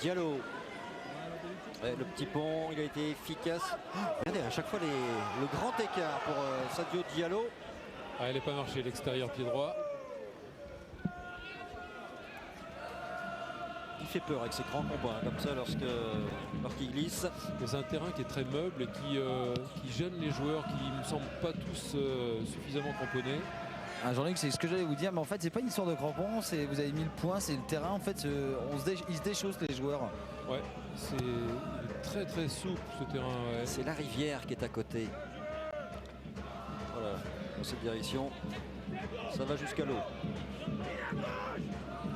Diallo. Ouais, le petit pont, il a été efficace. Regardez, à chaque fois le grand écart pour Sadio Diallo. Ah, elle n'est pas marché, l'extérieur pied droit. Il fait peur avec ses grands combats comme ça lorsqu'il glisse. C'est un terrain qui est très meuble et qui gêne les joueurs qui ne me semblent pas tous suffisamment cramponnés. Ah, Jean-Luc, c'est ce que j'allais vous dire, mais en fait c'est pas une histoire de crampons, vous avez mis le point, c'est le terrain, en fait ils se déchaussent les joueurs. Ouais, c'est très très souple ce terrain. Ouais. C'est la rivière qui est à côté. Voilà, dans cette direction, ça va jusqu'à l'eau.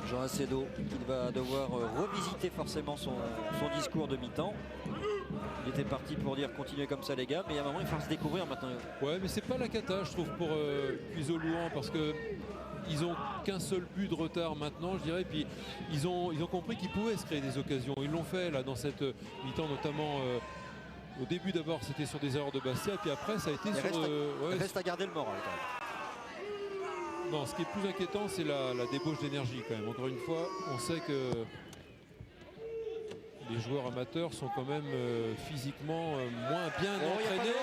Jean Acedo qui va devoir revisiter forcément son discours de mi-temps. Il était parti pour dire continuez comme ça les gars, mais à un moment il faut se découvrir maintenant. Ouais, mais c'est pas la cata je trouve pour Cuiseaux-Louhans parce que ils ont qu'un seul but de retard maintenant je dirais, puis ils ont compris qu'ils pouvaient se créer des occasions. Ils l'ont fait là dans cette mi-temps notamment. Au début d'abord c'était sur des erreurs de Bastia, et puis après ça a été reste à garder le moral quand même. Non, ce qui est plus inquiétant, c'est la débauche d'énergie quand même. Encore une fois, on sait que les joueurs amateurs sont quand même physiquement moins bien entraînés.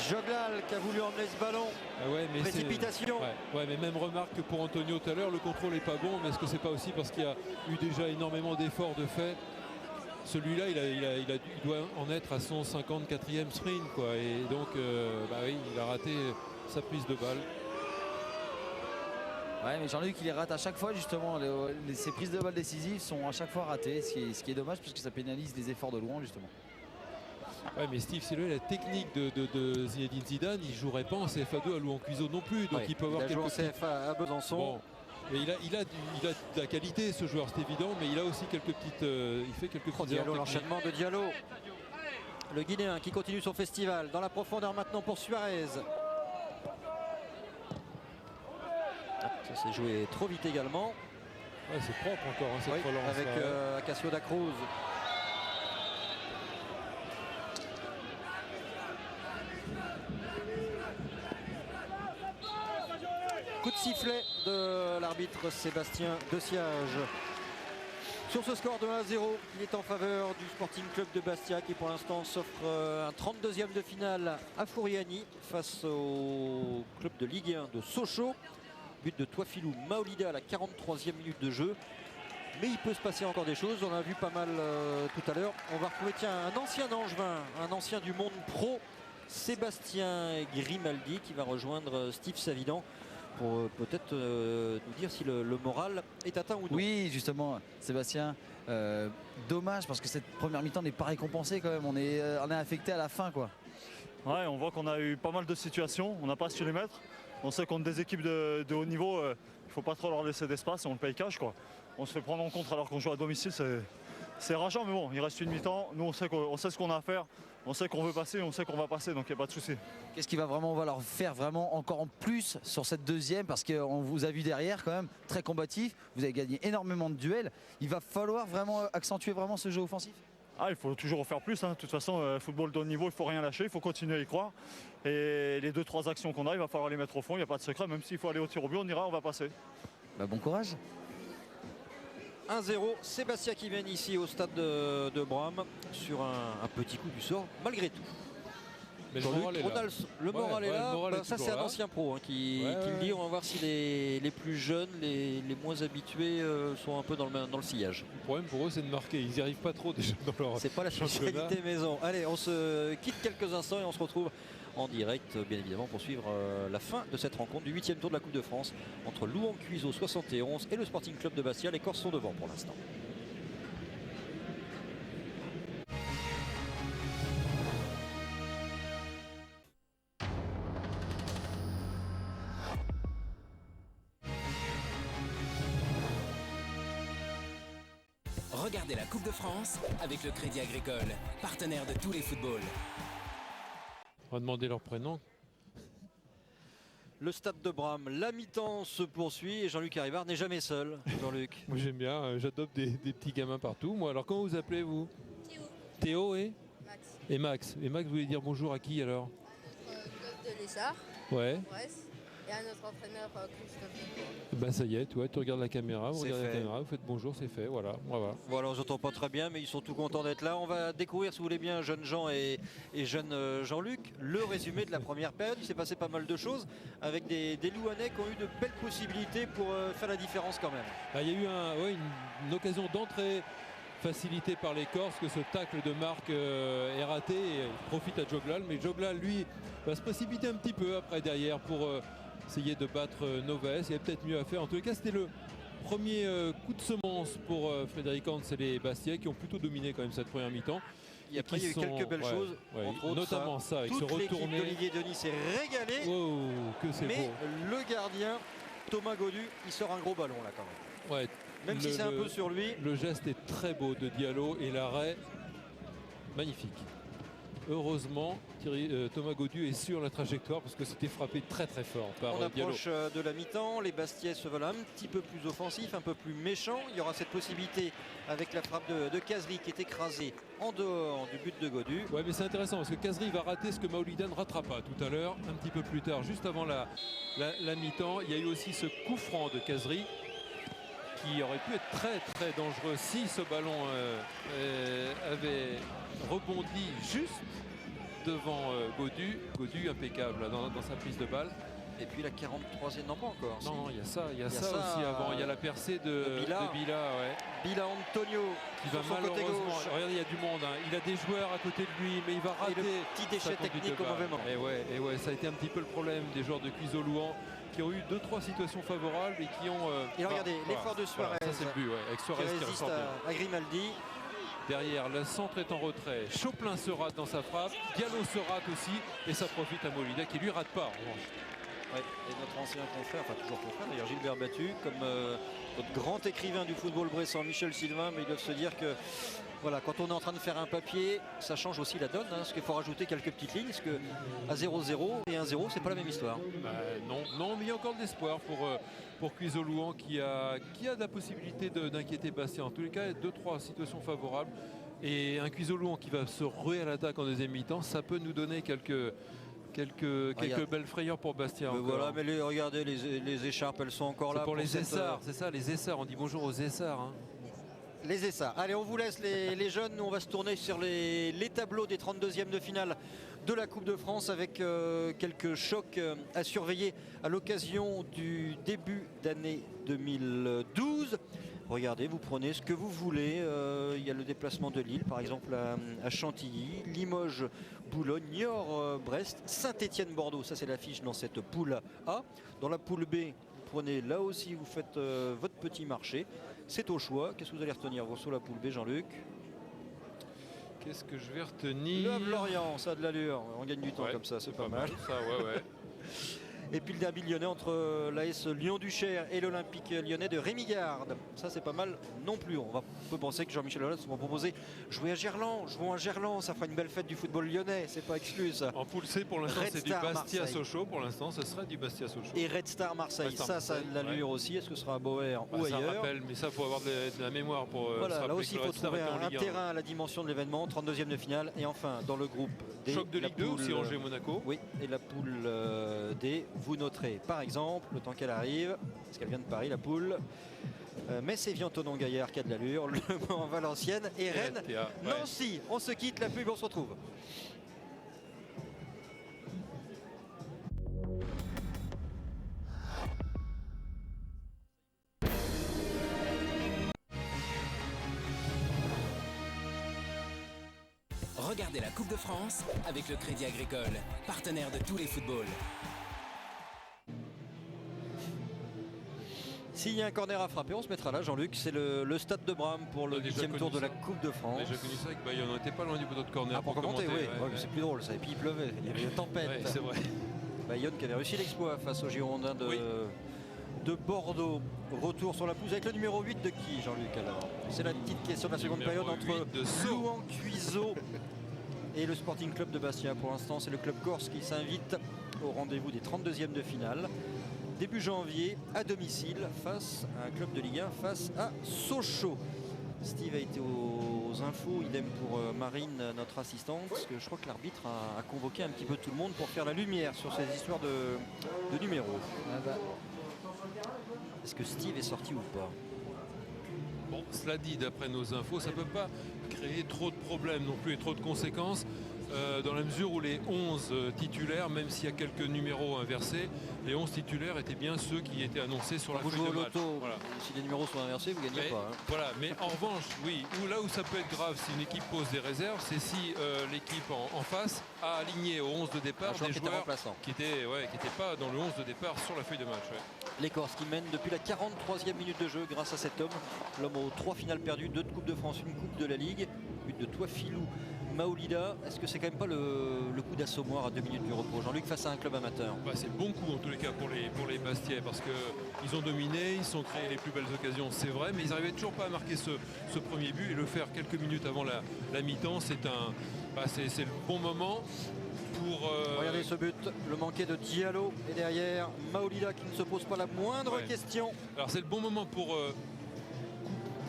Joglal qui a voulu emmener ce ballon. Ah ouais, mais précipitation. Ouais, mais même remarque que pour Antonio tout à l'heure, le contrôle n'est pas bon. Mais est-ce que c'est pas aussi parce qu'il y a eu déjà énormément d'efforts de fait? Celui-là, il doit en être à son 54e sprint, quoi. Et donc, oui, il a raté sa prise de balle. Ouais, mais Jean-Luc, il les rate à chaque fois, justement. Ses prises de balles décisives sont à chaque fois ratées, ce qui est dommage, parce que ça pénalise les efforts de Louhans, justement. Ouais, mais Steve, c'est la technique de Zinedine Zidane, il ne jouerait pas en CFA2 à Louhans-Cuiseaux non plus. Donc il peut avoir quelques CFA à Besançon. Bon. Et il a de la qualité ce joueur, c'est évident, mais il a aussi quelques petites. Il fait quelques petites Diallo, l'enchaînement de Diallo. Le Guinéen qui continue son festival dans la profondeur maintenant pour Suarez. Ça s'est joué trop vite également. Ouais, c'est propre encore cette relance. Avec Acacio da Cruz. Coup de sifflet de l'arbitre Sébastien Deciage. Sur ce score de 1-0, il est en faveur du Sporting Club de Bastia qui pour l'instant s'offre un 32e de finale à Fouriani face au club de Ligue 1 de Sochaux. But de Touafilou Maolida à la 43e minute de jeu. Mais il peut se passer encore des choses, on a vu pas mal tout à l'heure. On va retrouver un ancien Angevin, un ancien du monde pro, Sébastien Grimaldi qui va rejoindre Steve Savidan pour peut-être nous dire si le moral est atteint ou non. Oui, justement, Sébastien, dommage parce que cette première mi-temps n'est pas récompensée quand même. On est affecté à la fin, quoi. Ouais, on voit qu'on a eu pas mal de situations, on n'a pas su les mettre. On sait contre des équipes de haut niveau, il ne faut pas trop leur laisser d'espace et on le paye cash, quoi. On se fait prendre en compte alors qu'on joue à domicile, c'est rageant, mais bon, il reste une mi-temps. Nous, on sait ce qu'on a à faire, on sait qu'on veut passer, on sait qu'on va passer, donc il n'y a pas de souci. Qu'est-ce qui va leur faire vraiment encore en plus sur cette deuxième? Parce qu'on vous a vu derrière quand même, très combatif, vous avez gagné énormément de duels. Il va falloir vraiment accentuer vraiment ce jeu offensif? Il faut toujours en faire plus, hein. De toute façon, football de haut niveau, il ne faut rien lâcher, il faut continuer à y croire. Et les 2-3 actions qu'on a, il va falloir les mettre au fond, il n'y a pas de secret, même s'il faut aller au tir au but, on ira, on va passer. Bon courage. 1-0, Sébastien qui mène ici au stade de Bram sur un petit coup du sort, malgré tout. Mais le moral est là. Le moral est là. Ça, c'est un là. ancien pro qui le dit. On va voir si les plus jeunes, les moins habitués sont un peu dans le sillage. Le problème pour eux, c'est de marquer. Ils n'y arrivent pas trop déjà dans leur. C'est pas la spécialité maison. Allez, on se quitte quelques instants et on se retrouve en direct, bien évidemment, pour suivre la fin de cette rencontre du 8e tour de la Coupe de France entre Louhans-Cuiseaux 71 et le Sporting Club de Bastia. Les Corses sont devant pour l'instant. Regardez la Coupe de France avec le Crédit Agricole, partenaire de tous les footballs. On va demander leur prénom. Le stade de Bram, la mi-temps se poursuit et Jean-Luc Haribard n'est jamais seul. Jean-Luc. Moi j'aime bien, j'adopte des petits gamins partout. Moi, alors comment vous appelez vous? Théo. Théo et Max. Et Max. Et Max, vous voulez dire bonjour à qui alors? Golf de Lézard. Ouais. Brest. et à notre entraîneur Christophe Dupont. Ben ça y est, toi, tu regardes la caméra, vous C'est regardez la fait. caméra, vous faites bonjour, c'est fait, voilà. Voilà, on s'entend pas très bien, mais ils sont tout contents d'être là. On va découvrir, si vous voulez bien, jeune Jean et jeune Jean-Luc, le résumé de la première période. Il s'est passé pas mal de choses avec des Louhanais qui ont eu de belles possibilités pour faire la différence quand même. Ah, il y a eu une occasion d'entrée facilitée par les Corses, que ce tacle de Marc est raté et il profite à Joglal, mais Joglal lui va se précipiter un petit peu après derrière pour essayer de battre Novaes. Il y a peut-être mieux à faire. En tout cas, c'était le premier coup de semence pour Frédéric Hans et les Bastia qui ont plutôt dominé quand même cette première mi-temps. Et après, il y a eu quelques belles choses, entre autres, notamment ça avec ce toute l'équipe retourné. d'Olivier Denis s'est régalée, Oh, que c'est mais beau. le gardien Thomas Godu, il sort un gros ballon là quand même. Ouais, Même si c'est un peu sur lui. le geste est très beau de Diallo et l'arrêt magnifique. Heureusement, Thomas Godu est sur la trajectoire parce que c'était frappé très très fort par On Diallo. approche de la mi-temps, les Bastiais se veulent un petit peu plus offensifs, un peu plus méchants. Il y aura cette possibilité avec la frappe de Kazri qui est écrasée en dehors du but de Godu. Ouais, mais c'est intéressant parce que Kazri va rater ce que Maoulidan ne ratera pas tout à l'heure, un petit peu plus tard, juste avant la mi-temps. Il y a eu aussi ce coup franc de Kazri qui aurait pu être très très dangereux si ce ballon avait rebondi juste devant Godu. Godu impeccable là, dans sa prise de balle. Et puis la 43e, non pas encore. Non, il y a ça, y a ça ça, aussi avant. Il y a la percée de Bila, ouais. Bila Antonio Qui sur va son côté malheureusement, gauche. regardez, il y a du monde, hein. Il a des joueurs à côté de lui, mais il va Et rater. le petit déchet sa conduite technique de au mauvais balle. moment. Et ouais, ça a été un petit peu le problème des joueurs de Cuiseau-Louhan qui ont eu 2-3 situations favorables et qui ont. Et regardez, l'effort de Suarez, ça c'est le but, ouais, avec qui Suarez qui résiste ressort bien. à Grimaldi. Derrière, le centre est en retrait. Choplin se rate dans sa frappe. Diallo se rate aussi. Et ça profite à Molida qui lui rate pas en revanche. Ouais, et notre ancien confrère, enfin toujours confrère d'ailleurs, Gilbert Battu, comme notre grand écrivain du football bressan, Michel Sylvain, mais ils doivent se dire que voilà, quand on est en train de faire un papier, ça change aussi la donne, hein, parce qu'il faut rajouter quelques petites lignes, parce que à 0-0 et 1-0, c'est pas la même histoire. Non, mais il y a encore de l'espoir pour Cuiseau-Louhan qui a de la possibilité d'inquiéter Bastien. En tous les cas, 2-3 situations favorables. Et un Cuiseau-Louhan qui va se ruer à l'attaque en deuxième mi-temps, ça peut nous donner quelques belles frayeurs pour Bastien. Mais voilà, mais regardez, les écharpes, elles sont encore là. Pour les cette, Essarts, c'est ça, les Essarts. On dit bonjour aux Essarts. Hein. Les Essarts. Allez, on vous laisse les jeunes. Nous, on va se tourner sur les tableaux des 32e de finale de la Coupe de France avec quelques chocs à surveiller à l'occasion du début d'année 2012. Regardez, vous prenez ce que vous voulez. Il y a le déplacement de Lille, par exemple, à Chantilly, Limoges, Boulogne, Niort, Brest, Saint-Étienne-Bordeaux. Ça, c'est l'affiche dans cette poule A. Dans la poule B, vous prenez là aussi, vous faites votre petit marché. C'est au choix. Qu'est-ce que vous allez retenir vous, sur la poule B, Jean-Luc? Qu'est-ce que je vais retenir? Le Havre-Lorient, ça a de l'allure. On gagne du temps comme ça, c'est pas mal. Ça, ouais. Et puis le derby lyonnais entre l'AS Lyon-Duchère et l'Olympique lyonnais de Rémi Garde. Ça, c'est pas mal non plus. On peut penser que Jean-Michel Aulas va proposer jouer à Gerland. Jouons à Gerland, ça fera une belle fête du football lyonnais. C'est pas exclu ça. En poule C, pour l'instant, Red c'est du Star Bastia-Sochaux. Pour l'instant, ce sera du Bastia-Sochaux. Et Red Star Marseille, Red Star ça a de l'allure aussi. Est-ce que ce sera à Boer ou ça ailleurs? rappelle, mais ça, il faut avoir de la mémoire pour voilà, se là rappeler aussi, que il le faut Red Star trouver était en un Ligue 1. terrain à la dimension de l'événement. 32e de finale. Et enfin, dans le groupe D, Choc de Ligue 2 aussi, Angers-Monaco. Oui, et la poule D, vous noterez par exemple, le temps qu'elle arrive, parce qu'elle vient de Paris, la poule. Metz et Vian-Tonon-Gaillard qui a de l'allure, Le Mans, Valenciennes et Rennes. Nancy, on se quitte, la pub, on se retrouve. Regardez la Coupe de France avec le Crédit Agricole, partenaire de tous les footballs. S'il y a un corner à frapper, on se mettra là, Jean-Luc. C'est le stade de Bram pour le 8e tour de la Coupe de France. On a déjà connu ça avec Bayonne, on n'était pas loin du poteau de corner. Ah, pour commenter, oui. Ouais, c'est plus drôle ça. Et puis il pleuvait, il y avait une tempête. Ouais, c'est vrai. Bayonne qui avait réussi l'exploit face aux Girondins de Bordeaux. Retour sur la pelouse avec le numéro 8 de qui, Jean-Luc? Alors, c'est la petite question de la seconde période entre Louhan, Cuiseau et le Sporting Club de Bastia. Pour l'instant, c'est le club corse qui s'invite au rendez-vous des 32e de finale. Début janvier, à domicile, face à un club de Ligue 1, face à Sochaux. Steve a été aux infos, idem pour Marine, notre assistante, parce que je crois que l'arbitre a convoqué un petit peu tout le monde pour faire la lumière sur ces histoires de numéros. Est-ce que Steve est sorti ou pas? Bon, cela dit, d'après nos infos, ça ne peut pas créer trop de problèmes non plus et trop de conséquences. Dans la mesure où les 11 titulaires, même s'il y a quelques numéros inversés, les 11 titulaires étaient bien ceux qui étaient annoncés sur la Vous feuille jouez de au match. loto, Voilà. si les numéros sont inversés, vous gagnez Mais, pas. Hein. voilà, mais en revanche, oui, là où ça peut être grave si une équipe pose des réserves, c'est si l'équipe en face a aligné au 11 de départ des qui était joueurs remplaçant. qui n'étaient pas dans le 11 de départ sur la feuille de match. Ouais. Les Corses qui mènent depuis la 43e minute de jeu grâce à cet homme. L'homme aux 3 finales perdues, 2 de Coupe de France, 1 Coupe de la Ligue. But de Toifilou Maoulida. Est-ce que c'est quand même pas le coup d'assommoir à 2 minutes du repos, Jean-Luc, face à un club amateur? Bah, c'est le bon coup en tous les cas pour les Bastiais parce qu'ils ont dominé, ils ont créé les plus belles occasions, c'est vrai, mais ils n'arrivaient toujours pas à marquer ce premier but et le faire quelques minutes avant la mi-temps, c'est le bon moment pour... Regardez ce but, le manqué de Diallo et derrière Maoulida qui ne se pose pas la moindre question. Alors c'est le bon moment pour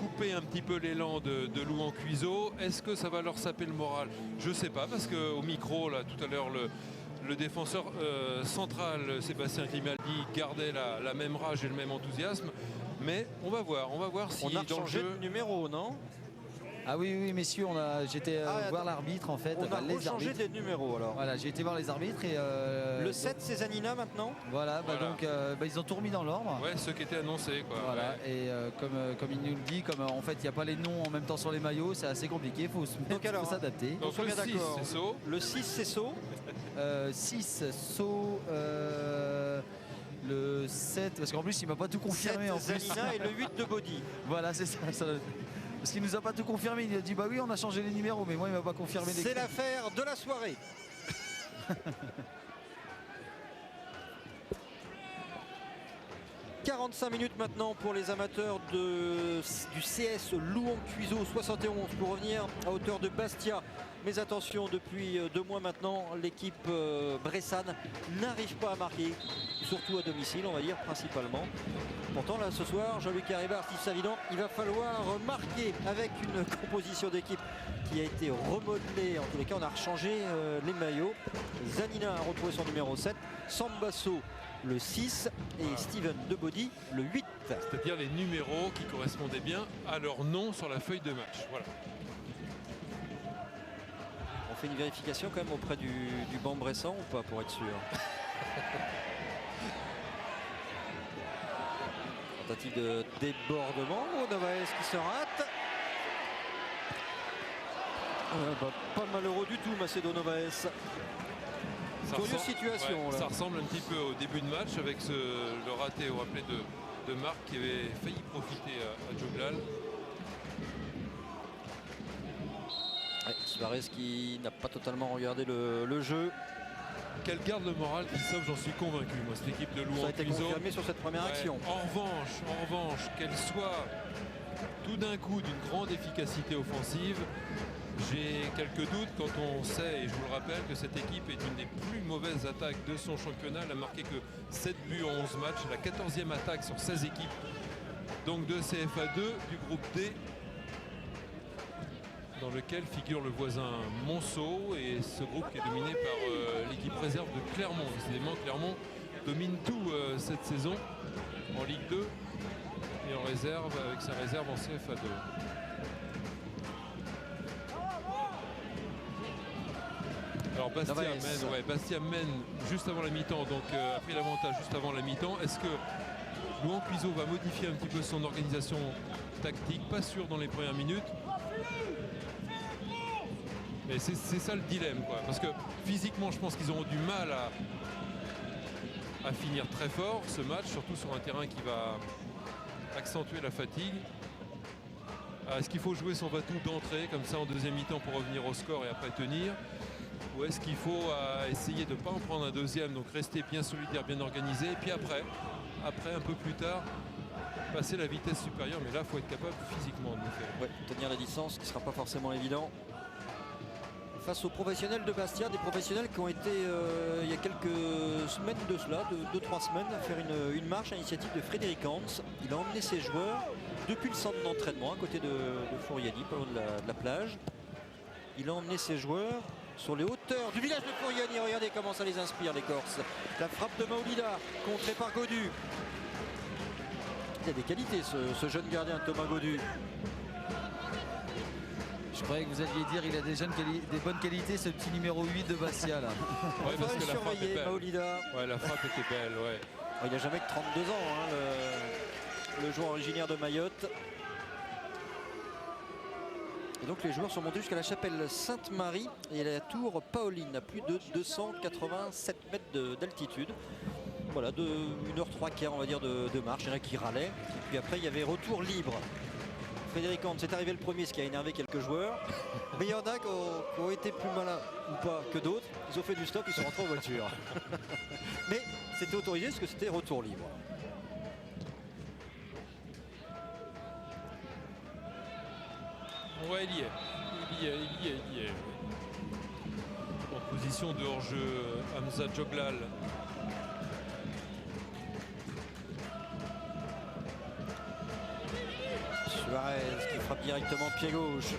couper un petit peu l'élan de Louan Cuiseau. Est-ce que ça va leur saper le moral? Je ne sais pas, parce qu'au micro, là, tout à l'heure, le défenseur central, Sébastien Grimaldi, gardait la même rage et le même enthousiasme. Mais on va voir si On a dans le changé jeu... de numéro, non? Ah oui, messieurs, j'étais voir l'arbitre en fait. On a les changé arbitres. des numéros alors. Voilà, j'ai été voir les arbitres et le 7 c'est Zanina maintenant. Voilà, Voilà. donc ils ont tout remis dans l'ordre. Ouais, ceux qui étaient annoncés, quoi. Voilà, Ouais. et comme il nous le dit, comme en fait il n'y a pas les noms en même temps sur les maillots, c'est assez compliqué, il faut alors, s'adapter. Donc soit le bien 6, d'accord. c'est Sceaux. Le 6 c'est Sceaux. 6, Sceaux, le 7, parce qu'en plus il m'a pas tout confirmé 7 en plus. Zanina et le 8 de Body. Voilà, c'est ça. Parce qu'il nous a pas tout confirmé, il a dit bah oui on a changé les numéros, mais moi il m'a pas confirmé les C'est l'affaire de la soirée. 45 minutes maintenant pour les amateurs du CS Louan Cuiseau 71 pour revenir à hauteur de Bastia. Mais attention, depuis 2 mois maintenant, l'équipe bressane n'arrive pas à marquer, surtout à domicile, on va dire principalement. Pourtant là ce soir, Jean-Luc Arribard, Steve Savidan, il va falloir marquer avec une composition d'équipe qui a été remodelée. En tous les cas, on a rechangé les maillots. Zanina a retrouvé son numéro 7, Sambasso le 6 et Steven Debody le 8. C'est-à-dire les numéros qui correspondaient bien à leur nom sur la feuille de match. Voilà. On fait une vérification quand même auprès du banc bressan ou pas pour être sûr? Tentative de débordement. Oh, Novaes qui se rate. Pas malheureux du tout, Macedo Novaes. Curieuse situation. Ouais, là. ça ressemble un petit peu au début de match avec le raté, vous vous rappelez, de Marc qui avait failli profiter à Djoglal. Ouais, Suarez qui n'a pas totalement regardé le jeu. Qu'elle garde le moral, Christophe, j'en suis convaincu. Moi, cette équipe de Ça Louan a été Cuiseau. confirmé sur cette première Ouais, action. En revanche, qu'elle soit tout d'un coup d'une grande efficacité offensive, j'ai quelques doutes quand on sait, et je vous le rappelle, que cette équipe est une des plus mauvaises attaques de son championnat. Elle n'a marqué que 7 buts en 11 matchs, la 14e attaque sur 16 équipes. Donc de CFA2 du groupe D, dans lequel figure le voisin Monceau et ce groupe qui est dominé par l'équipe réserve de Clermont. Décidément, Clermont domine tout cette saison en Ligue 2 et en réserve avec sa réserve en CFA2. Alors Bastia mène juste avant la mi-temps, donc a pris l'avantage juste avant la mi-temps. Est-ce que Louan Cuiseau va modifier un petit peu son organisation tactique? Pas sûr dans les premières minutes. Mais c'est ça le dilemme, quoi. Parce que physiquement, je pense qu'ils auront du mal à finir très fort ce match, surtout sur un terrain qui va accentuer la fatigue. Est-ce qu'il faut jouer son va-tout d'entrée comme ça en deuxième mi-temps pour revenir au score et après tenir? Ou est-ce qu'il faut essayer de ne pas en prendre un deuxième, donc rester bien solidaire, bien organisé, et puis après un peu plus tard, passer la vitesse supérieure, mais là il faut être capable physiquement de le faire. Ouais, tenir la distance, ce qui ne sera pas forcément évident. Face aux professionnels de Bastia, des professionnels qui ont été il y a quelques semaines de cela, 2-3 semaines, à faire une marche à l'initiative de Frédéric Hans. Il a emmené ses joueurs depuis le centre d'entraînement à côté de Fouriani, pas loin de la plage. Il a emmené ses joueurs sur les hauteurs du village de Fouriani. Regardez comment ça les inspire, les Corses. La frappe de Maolida, contrée par Godu. Il a des qualités, ce jeune gardien Thomas Godu. Je croyais que vous alliez dire il a des bonnes qualités, ce petit numéro 8 de Bastia là. Ouais, parce que la frappe est Surveiller belle. Maolida. Ouais, la frappe était belle, ouais. Il n'a jamais que 32 ans, hein, le joueur originaire de Mayotte. Et donc les joueurs sont montés jusqu'à la chapelle Sainte-Marie et la tour Pauline à plus de 287 mètres d'altitude. Voilà, de 1h03 on va dire de marche. Il y en a qui râlaient. Et puis après il y avait retour libre. Frédéric Hans est arrivé le premier, ce qui a énervé quelques joueurs. Mais il y en a qui ont été plus malins ou pas que d'autres. Ils ont fait du stop, ils sont rentrés en voiture. Mais c'était autorisé parce que c'était retour libre. Ouais, il y est. En position de hors-jeu, Hamza Djoglal. Suarez qui frappe directement pied gauche.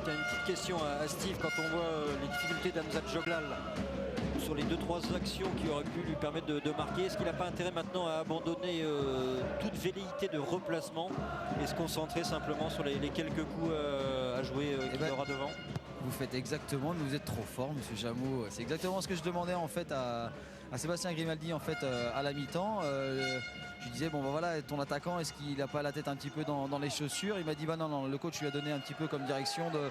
Il y a une petite question à Steve quand on voit les difficultés d'Hamza Djoglal sur les 2-3 actions qui auraient pu lui permettre de marquer. Est-ce qu'il n'a pas intérêt maintenant à abandonner toute velléité de replacement et se concentrer simplement sur les quelques coups à jouer qu'il aura devant? Vous faites exactement, mais vous êtes trop fort, monsieur Jameau. C'est exactement ce que je demandais en fait à Sébastien Grimaldi en fait à la mi-temps. Je lui disais bon ben voilà, ton attaquant, est-ce qu'il n'a pas la tête un petit peu dans les chaussures? Il m'a dit bah non, le coach lui a donné un petit peu comme direction de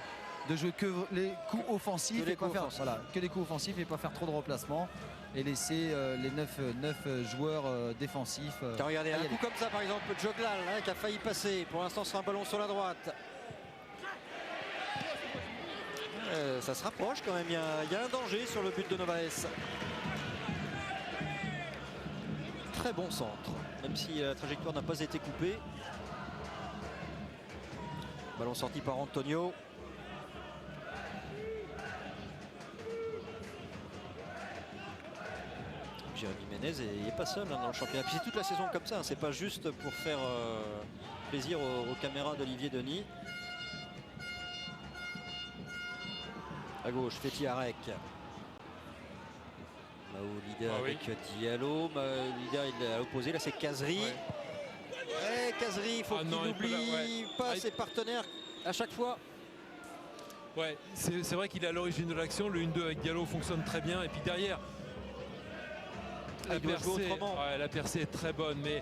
jouer que les coups offensifs et pas faire que les coups offensifs et pas faire trop de replacements et laisser les 9 joueurs défensifs. Regardez un coup comme ça par exemple Djoglal qui a failli passer. Pour l'instant c'est un ballon sur la droite. Ça se rapproche quand même, il y a un danger sur le but de Novaes. Très bon centre, même si la trajectoire n'a pas été coupée. Ballon sorti par Antonio. Jérémy Ménez il n'est pas seul dans le championnat. Puis c'est toute la saison comme ça, hein. C'est pas juste pour faire plaisir aux caméras d'Olivier Denis. À gauche, Fethi Arek. Maolida avec Diallo. Maolida il a opposé, là c'est Kazri. Ouais. Kazri, il faut qu'il n'oublie pas ses partenaires à chaque fois. Ouais, c'est vrai qu'il est à l'origine de l'action. Le 1-2 avec Diallo fonctionne très bien. Et puis derrière, la percée est très bonne. Mais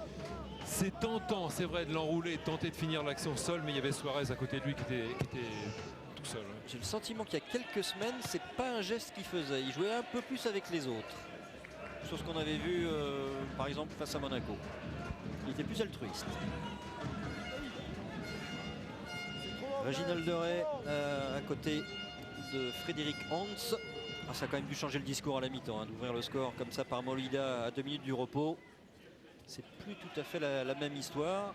c'est tentant, c'est vrai, de l'enrouler, de tenter de finir l'action seul. Mais il y avait Suarez à côté de lui qui était tout seul. Ouais. J'ai le sentiment qu'il y a quelques semaines, c'est pas un geste qu'il faisait. Il jouait un peu plus avec les autres. Sur ce qu'on avait vu, par exemple, face à Monaco. Il était plus altruiste. Réginald Ray à côté de Frédéric Hans. Ça a quand même dû changer le discours à la mi-temps, hein, d'ouvrir le score comme ça par Maolida à 2 minutes du repos. C'est plus tout à fait la même histoire.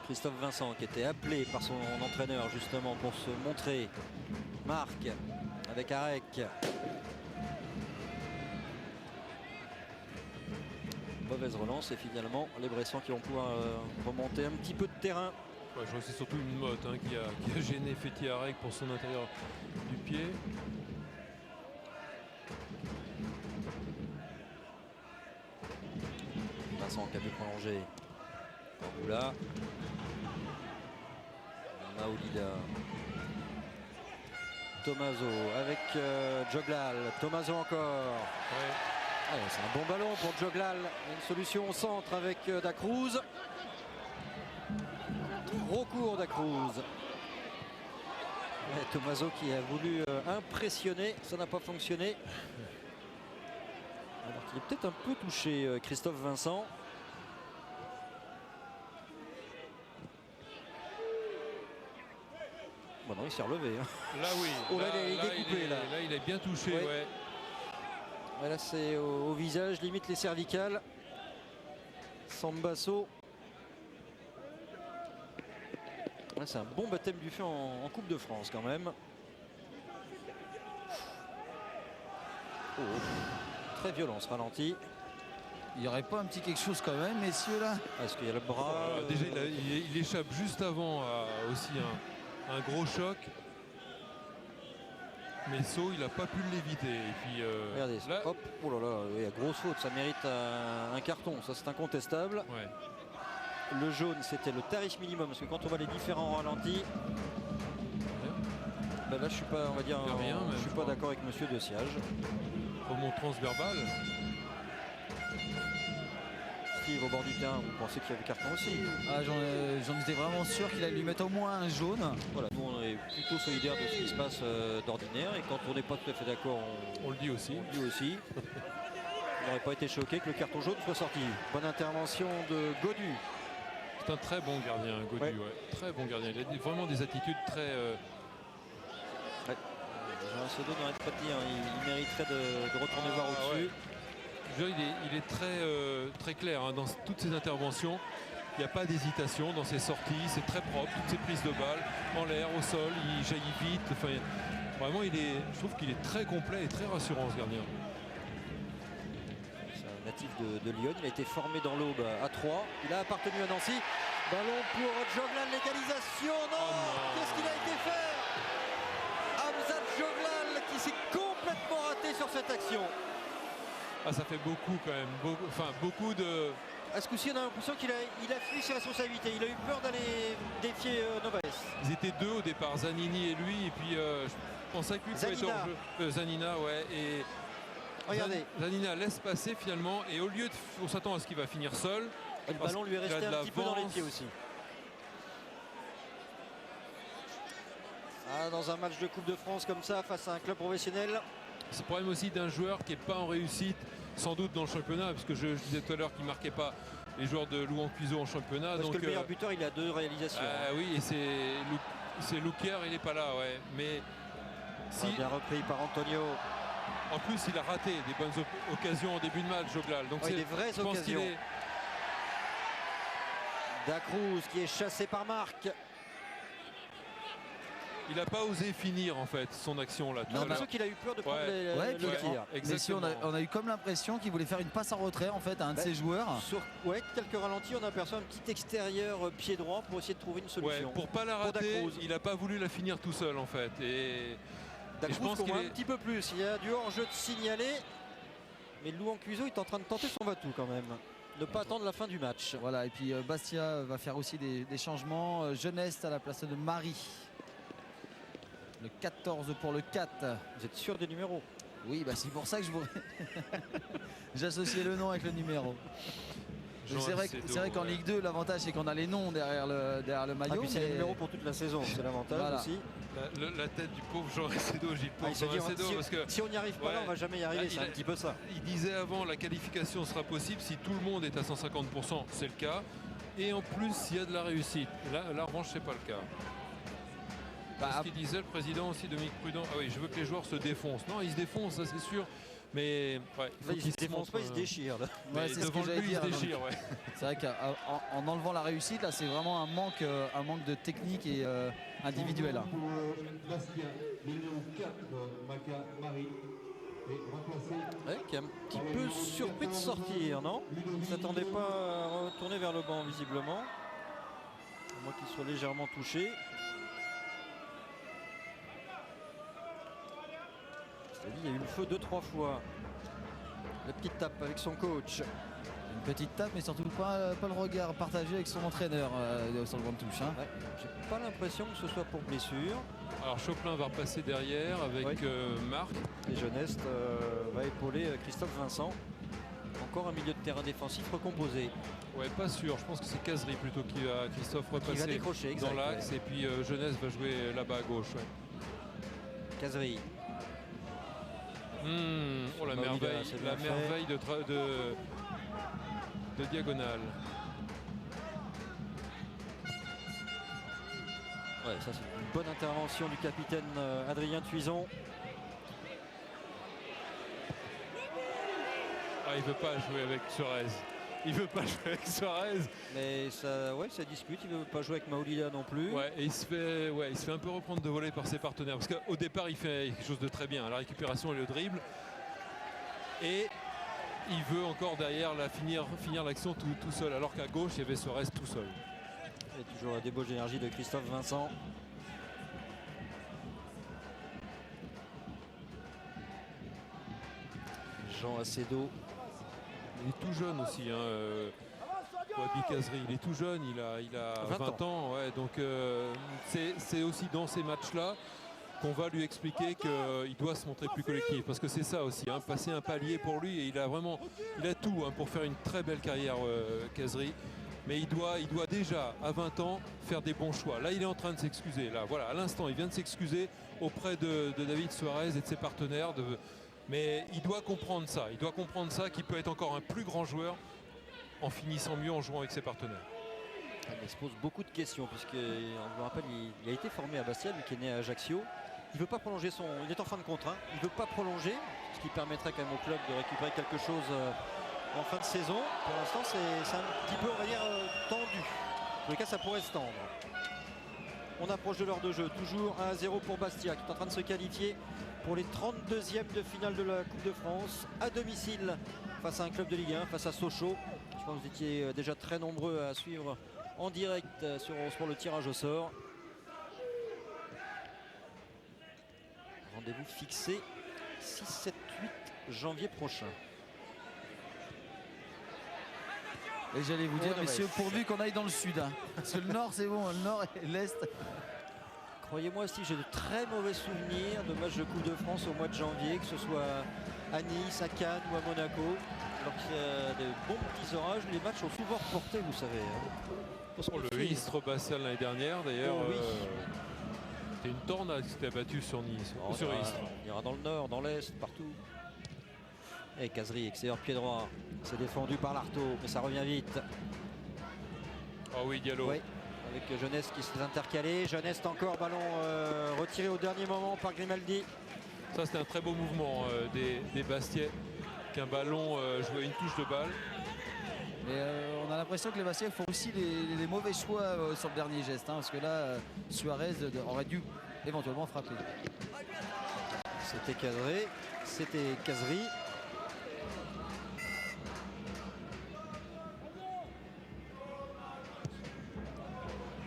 Christophe Vincent qui était appelé par son entraîneur justement pour se montrer. Marc avec Arek. Mauvaise relance et finalement les Bressans qui vont pouvoir remonter un petit peu de terrain. Ouais, je crois que c'est surtout une motte hein, qui a gêné Fethi Arek pour son intérieur du pied. Vincent qui a pu prolonger. Là. Maolida. Tomaso avec Djoglal. Tomaso encore. Ouais. C'est un bon ballon pour Djoglal. Une solution au centre avec Dacruz. Trop court Dacruz. Tomaso qui a voulu impressionner. Ça n'a pas fonctionné. Alors qu'il est peut-être un peu touché Christophe Vincent. Bon non, il s'est relevé. Hein. Là oui. Oh, là, il est découpé. Là il est bien touché. Ouais. Ouais. Là c'est au visage, limite les cervicales. Sambasso. C'est un bon baptême du feu en Coupe de France quand même. Oh, très violent ce ralenti. Il n'y aurait pas un petit quelque chose quand même, messieurs, là? Est-ce qu'il y a le bras Déjà, il échappe juste avant à aussi un gros choc. Mais So, il n'a pas pu l'éviter. Et puis regardez, là, hop, oh là là, il y a grosse faute, ça mérite un carton, ça c'est incontestable. ouais. Le jaune, c'était le tarif minimum, parce que quand on voit les différents ralentis, ben là je suis pas, on va dire, Il y a rien, je même, suis je pas crois. d'accord avec Monsieur De Siage. Remontrance verbale. Steve, au bord du terrain, vous pensez qu'il y avait carton aussi? Ah, j'en étais vraiment sûr qu'il allait lui mettre au moins un jaune. Voilà, nous on est plutôt solidaires de ce qui se passe d'ordinaire, et quand on n'est pas tout à fait d'accord, On le dit aussi. on le dit aussi. Il n'aurait pas été choqué que le carton jaune soit sorti. Bonne intervention de Godu. C'est un très bon gardien, Godu. Ouais. Ouais. Très bon gardien. Il a vraiment des attitudes très... Jean Sodo n'arrête pas de dire, il mériterait de retourner voir au-dessus. Je veux dire, il est très clair hein, dans toutes ses interventions. Il n'y a pas d'hésitation dans ses sorties. C'est très propre. Toutes ses prises de balles en l'air, au sol, il jaillit vite. Enfin, vraiment, je trouve qu'il est très complet et très rassurant, ce gardien. C'est un natif de Lyon. Il a été formé dans l'Aube à 3. Il a appartenu à Nancy. Ballon pour Joglan, l'égalisation. Non, Oh non. qu'est-ce qu'il a été fait? Hamza Joglan qui s'est complètement raté sur cette action. Ah, ça fait beaucoup quand même. Beaucoup de... À ce coup-ci, on a l'impression qu'il a fui ses responsabilités. Il a eu peur d'aller défier Novaes. Ils étaient deux au départ, Zanini et lui. Et puis, je pensais que lui pouvait être Zanina. hors jeu. Zanina, ouais. Et Regardez, Zanina laisse passer finalement. Et au lieu de... On s'attend à ce qu'il va finir seul. le ballon lui est qu'il a resté de un petit peu dans les l'avance. pieds aussi. Ah, dans un match de Coupe de France comme ça, face à un club professionnel, C'est le problème aussi d'un joueur qui n'est pas en réussite, sans doute dans le championnat, parce que je disais tout à l'heure qu'il ne marquait pas les joueurs de Louan Cuiseau en championnat. parce donc, que le meilleur buteur, il a 2 réalisations. oui, et c'est Loukier, il n'est pas là, ouais. Mais si, Bien repris par Antonio. en plus, il a raté des bonnes occasions en début de match, Joglal. Donc Oui, des vraies je pense qu'il occasions. est... Dacruz qui est chassé par Marc. Il n'a pas osé finir en fait son action là. tout J'ai à l'impression l'heure. qu'il a eu peur de prendre Ouais. Ouais, le puis tir. Mais si on a eu comme l'impression qu'il voulait faire une passe en retrait en fait à un de Ben, ses joueurs. Sur quelques ralentis, on aperçoit un petit extérieur pied droit pour essayer de trouver une Ouais, solution. pour pas la rater, Dacruz. il n'a pas voulu la finir tout seul en fait. Et Dacruz je pense qu'on qu'il voit est- un petit peu plus. Il y a du hors-jeu de signalé. Mais Louan Cuiseau est en train de tenter son va-tout quand même. Ne pas attendre la fin du match. Voilà, et puis Bastia va faire aussi des changements. Jeunesse à la place de Marie. Le 14 pour le 4. Vous êtes sûr des numéros? Oui, bah c'est pour ça que je vous... j'associais le nom avec le numéro. Jean C'est vrai, Alcedo, c'est vrai qu'en ouais. Ligue 2, l'avantage c'est qu'on a les noms derrière le Ah, maillot. puis c'est les mais- numéros pour toute la saison, c'est l'avantage Voilà. aussi. La tête du pauvre Jean Alcedo, Gilles Ah, pauvre il s'est Jean dit, Alcedo, parce que si on n'y arrive pas là, Ouais. on va jamais y arriver. Là, C'est il un a- petit peu ça. il disait avant la qualification sera possible si tout le monde est à 150%, c'est le cas. Et en plus, s'il y a de la réussite. Là, en revanche, c'est pas le cas. Bah, Ce qu'il disait le président aussi, Dominique Prudent, ah oui, je veux que les joueurs se défoncent. Non, ils se défoncent, ça c'est sûr. Mais ouais, il faut Là, il qu'ils se défonce pas, il se montrent, déchire. là. mais Ouais, c'est ce devant que le j'allais but, il se dire, donc. déchire, ouais. C'est vrai qu'en enlevant la réussite, là, c'est vraiment un manque de technique et individuel. Là. Bastien, numéro 4, Maca Marie, est remplacé. Ouais, qui est un petit peu surpris de sortir, non? Il ne s'attendait pas à retourner vers le banc, visiblement. À moins qu'il soit légèrement touché. C'est-à-dire, il y a eu le feu 2-3 fois. La petite tape avec son coach. Une petite tape, mais surtout pas le regard partagé avec son entraîneur sur le banc de touche. Hein. Ouais, j'ai pas l'impression que ce soit pour blessure. Alors Choplin va repasser derrière avec Oui. Marc. Et Jeunesse va épauler Christophe Vincent. Encore un milieu de terrain défensif recomposé. Ouais, pas sûr. Je pense que c'est Cazerie plutôt qui va Christophe Qui va repasser décrocher, exact. dans l'axe. Ouais. Et puis Jeunesse va jouer là-bas à gauche. Ouais. Cazerie. Oh la Maolida, merveille, c'est la bien fait. merveille de diagonale. Ouais, ça c'est une bonne intervention du capitaine Adrien Tuison. Ah, il veut pas jouer avec Suarez. Il veut pas jouer avec Suarez. Mais ça, ouais, ça discute. Il ne veut pas jouer avec Maolida non plus. Ouais, et il se fait un peu reprendre de volée par ses partenaires. Parce qu'au départ, il fait quelque chose de très bien. La récupération et le dribble. Et il veut encore derrière finir l'action tout seul, alors qu'à gauche il y avait Suarez tout seul. Et toujours la débauche d'énergie de Christophe Vincent. Jean Acedo. Il est tout jeune aussi, hein, Wabi Kazri, il est tout jeune, il a 20 ans. Ouais, donc c'est aussi dans ces matchs-là qu'on va lui expliquer qu'il doit se montrer plus collectif. Parce que c'est ça aussi, hein, passer un palier pour lui, et il a tout, hein, pour faire une très belle carrière, Kazri. Mais il doit déjà, à 20 ans, faire des bons choix. Là, il est en train de s'excuser. Là, voilà, à l'instant, il vient de s'excuser auprès de David Suarez et de ses partenaires. Mais il doit comprendre ça. Il doit comprendre ça, qu'il peut être encore un plus grand joueur en finissant mieux en jouant avec ses partenaires. Il se pose beaucoup de questions, puisque, on vous rappelle, il a été formé à Bastia, lui qui est né à Ajaccio. Il ne veut pas prolonger il est en fin de contrat. Il ne veut pas prolonger, ce qui permettrait quand même au club de récupérer quelque chose en fin de saison. Pour l'instant, c'est un petit peu, on va dire, tendu. En tous les cas, ça pourrait se tendre. On approche de l'heure de jeu. Toujours 1-0 pour Bastia, qui est en train de se qualifier pour les 32e de finale de la Coupe de France, à domicile, face à un club de Ligue 1, face à Sochaux. Je pense que vous étiez déjà très nombreux à suivre en direct sur Eurosport le tirage au sort. Rendez-vous fixé 6, 7, 8 janvier prochain. Et j'allais vous dire, messieurs, pourvu qu'on aille dans le sud. Hein. Parce que le nord, c'est bon, le nord et l'est. Croyez-moi, si j'ai de très mauvais souvenirs de matchs de Coupe de France au mois de janvier, que ce soit à Nice, à Cannes ou à Monaco. Alors qu'il y a des bons petits orages, les matchs sont souvent reportés, vous savez. Le Istres Bastia l'année dernière, d'ailleurs, oui. c'était une tornade qui s'était abattue sur Nice, sur Istres. On ira dans le nord, dans l'est, partout. Et Kazri, excellent pied droit. C'est défendu par l'Artaud, mais ça revient vite. Ah oui, Diallo. Oui, avec Jeunesse qui s'est intercalé. Jeunesse encore, ballon retiré au dernier moment par Grimaldi. Ça, c'était un très beau mouvement des Bastiais, qu'un ballon jouait une touche de balle. Mais on a l'impression que les Bastiais font aussi les mauvais choix sur le dernier geste, hein, parce que là, Suarez aurait dû éventuellement frapper. C'était cadré, c'était Kazri.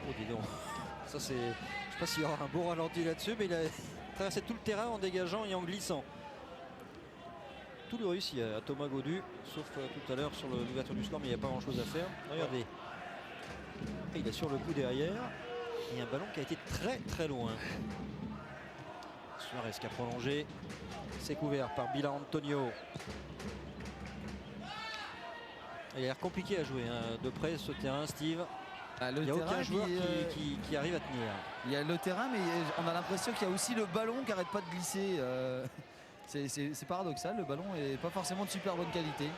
Oh, dis donc. Ça, c'est. Je ne sais pas s'il y aura un beau ralenti là-dessus, mais il a traversé tout le terrain en dégageant et en glissant. Tout le réussi à Thomas Gaudu, sauf tout à l'heure sur l'ouverture du score, mais il n'y a pas grand chose à faire. Regardez, et il est sur le coup derrière, et un ballon qui a été très très loin. Suarez qui a prolongé, c'est couvert par Bilan Antonio. Il a l'air compliqué à jouer, hein, de près ce terrain, Steve. Il n'y a aucun joueur qui arrive à tenir. Il y a le terrain, mais on a l'impression qu'il y a aussi le ballon qui n'arrête pas de glisser. C'est paradoxal, le ballon n'est pas forcément de super bonne qualité.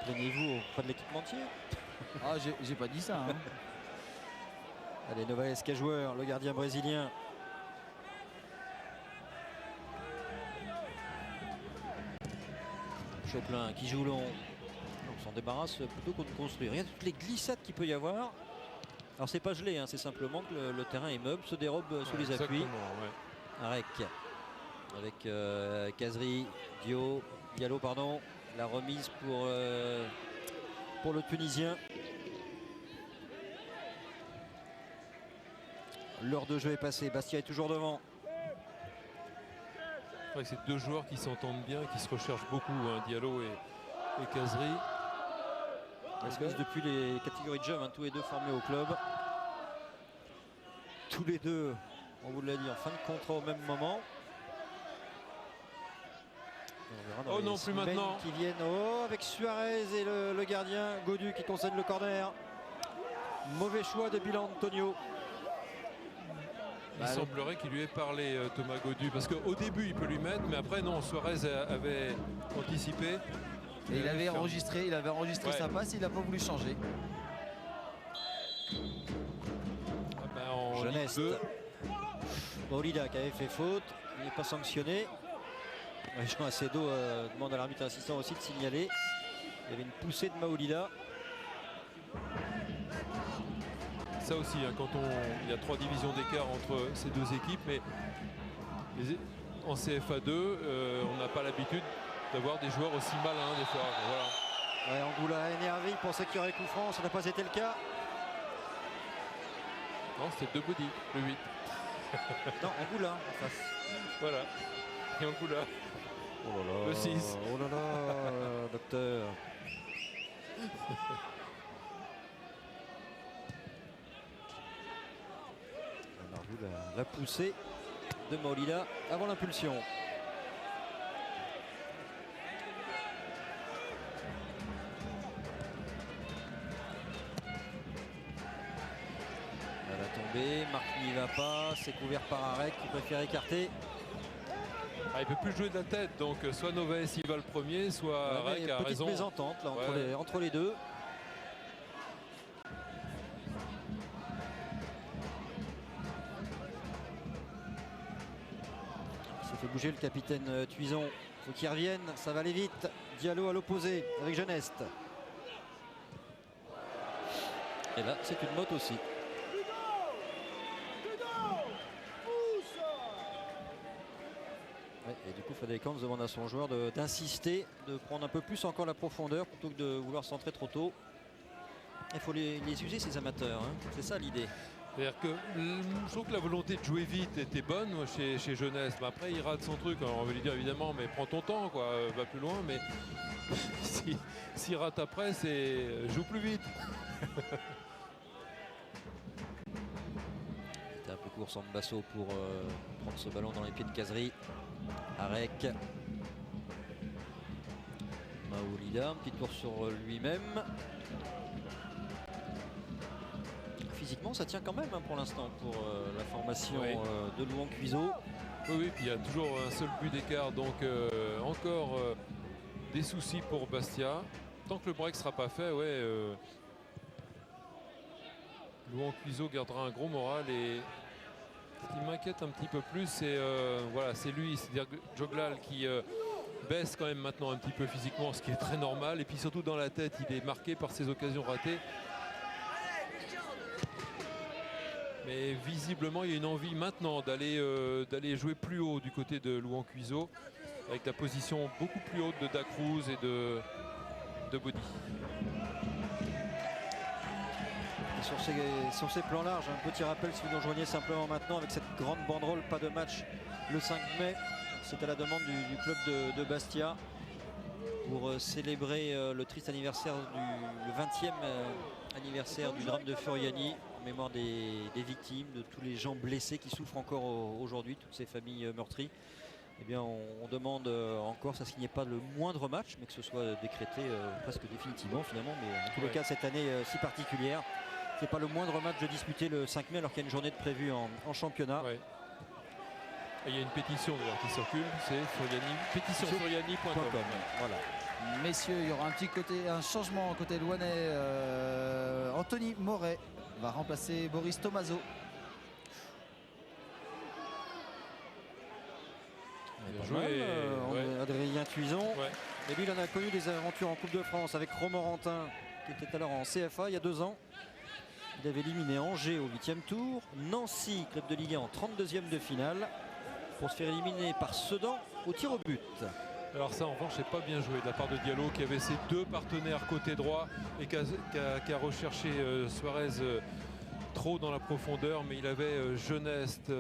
Plaignez-vous auprès de l'équipementier. Ah, j'ai pas dit ça. Hein. Allez, Novaes qui est joueur, le gardien brésilien. Choplin qui joue long. On s'en débarrasse plutôt qu'on de construire. Regarde toutes les glissades qu'il peut y avoir. Alors c'est pas gelé, hein, c'est simplement que le terrain est meuble, se dérobe sous les appuis. Ouais. Avec Kazri, Diallo, pardon. La remise pour le Tunisien. L'heure de jeu est passée. Bastia est toujours devant. C'est deux joueurs qui s'entendent bien, qui se recherchent beaucoup, hein, Diallo et Kazri. Parce que depuis les catégories de jeunes, hein, tous les deux formés au club. Tous les deux, on vous l'a dit, en fin de contrat au même moment. Oh non, plus maintenant. Qui viennent, avec Suarez et le gardien Gaudu qui concède le corner. Mauvais choix de Bilan Antonio. Il semblerait qu'il lui ait parlé, Thomas Gaudu, parce qu'au début il peut lui mettre, mais après non, Suarez avait anticipé. Et il avait enregistré ouais. sa passe, il n'a pas voulu changer. Jeunesse. Maolida qui avait fait faute, il n'est pas sanctionné. Jean Acedo demande à l'arbitre assistant aussi de signaler. Il y avait une poussée de Maolida. Ça aussi, hein, il y a 3 divisions d'écart entre ces deux équipes, mais en CFA2, on n'a pas l'habitude d'avoir des joueurs aussi malins des fois. Voilà. Ouais, Angoula énervé, il pensait qu'il y aurait coup franc, ça n'a pas été le cas. Non, c'était De Body, le 8. Non, Angoula en face. Voilà. Et Angoula. Oh là là. Le 6. Oh là là, docteur. On a vu la poussée de Maolida avant l'impulsion. Elle a tombé, Marc n'y va pas, c'est couvert par Arek qui préfère écarter. Ah, il peut plus jouer de la tête, donc soit Noves il va le premier, soit Arek a petite raison. mésentente là, Ouais. entre les deux. Ça fait bouger le capitaine Tuison. Faut qu'il revienne, ça va aller vite. Diallo à l'opposé avec Jeuneste. Et là, c'est une motte aussi. Ouais, et du coup, Fadekamp demande à son joueur d'insister, de prendre un peu plus encore la profondeur plutôt que de vouloir centrer trop tôt. Il faut les user, ces amateurs. Hein. C'est ça l'idée. C'est-à-dire que je trouve que la volonté de jouer vite était bonne chez Jeunesse. Mais après, il rate son truc. Alors, on va lui dire évidemment, mais prends ton temps, quoi, va plus loin. Mais s'il rate après, c'est joue plus vite. C'était un peu court Sambasso pour prendre ce ballon dans les pieds de Kazri. Arek. Maolida, un petit tour sur lui-même. Physiquement, ça tient quand même hein, pour l'instant pour la formation Oui. de Louan Cuiseau. Oui, puis il y a toujours un seul but d'écart. Donc encore des soucis pour Bastia. Tant que le break ne sera pas fait, ouais. Louan Cuiseau gardera un gros moral. Et ce qui m'inquiète un petit peu plus, c'est voilà, c'est lui, c'est-à-dire Joglal qui baisse quand même maintenant un petit peu physiquement, ce qui est très normal. Et puis surtout dans la tête, il est marqué par ses occasions ratées. Mais visiblement, il y a une envie maintenant d'aller jouer plus haut du côté de Louan Cuiseau, avec la position beaucoup plus haute de Dacruz et de Body. Et sur ces plans larges, un petit rappel si vous nous rejoignez simplement maintenant avec cette grande banderole, pas de match le 5 mai. C'est à la demande du club de Bastia pour célébrer le triste anniversaire le 20e anniversaire du drame de Furiani, en mémoire des victimes, de tous les gens blessés qui souffrent encore aujourd'hui, toutes ces familles meurtries. Eh bien, on demande en Corse à ce qu'il n'y ait pas le moindre match, mais que ce soit décrété presque définitivement finalement. Mais en tous les cas, cette année si particulière, c'est pas le moindre match de disputer le 5 mai alors qu'il y a une journée de prévue en championnat. Ouais. Et il y a une pétition d'ailleurs qui circule, c'est pétitionfuriani.com. Voilà. Messieurs, il y aura un changement côté louanais. Anthony Moret va remplacer Boris Tomaso. Bien Pas joué, mal, ouais. Adrien Tuison. Ouais. Et lui, il en a connu des aventures en Coupe de France avec Romorantin, qui était alors en CFA il y a 2 ans. Il avait éliminé Angers au 8e tour, Nancy, club de Ligue 1 en 32e de finale, pour se faire éliminer par Sedan au tir au but. Alors ça en revanche c'est pas bien joué de la part de Diallo qui avait ses 2 partenaires côté droit et qui a recherché Suarez trop dans la profondeur, mais il avait Jeuneste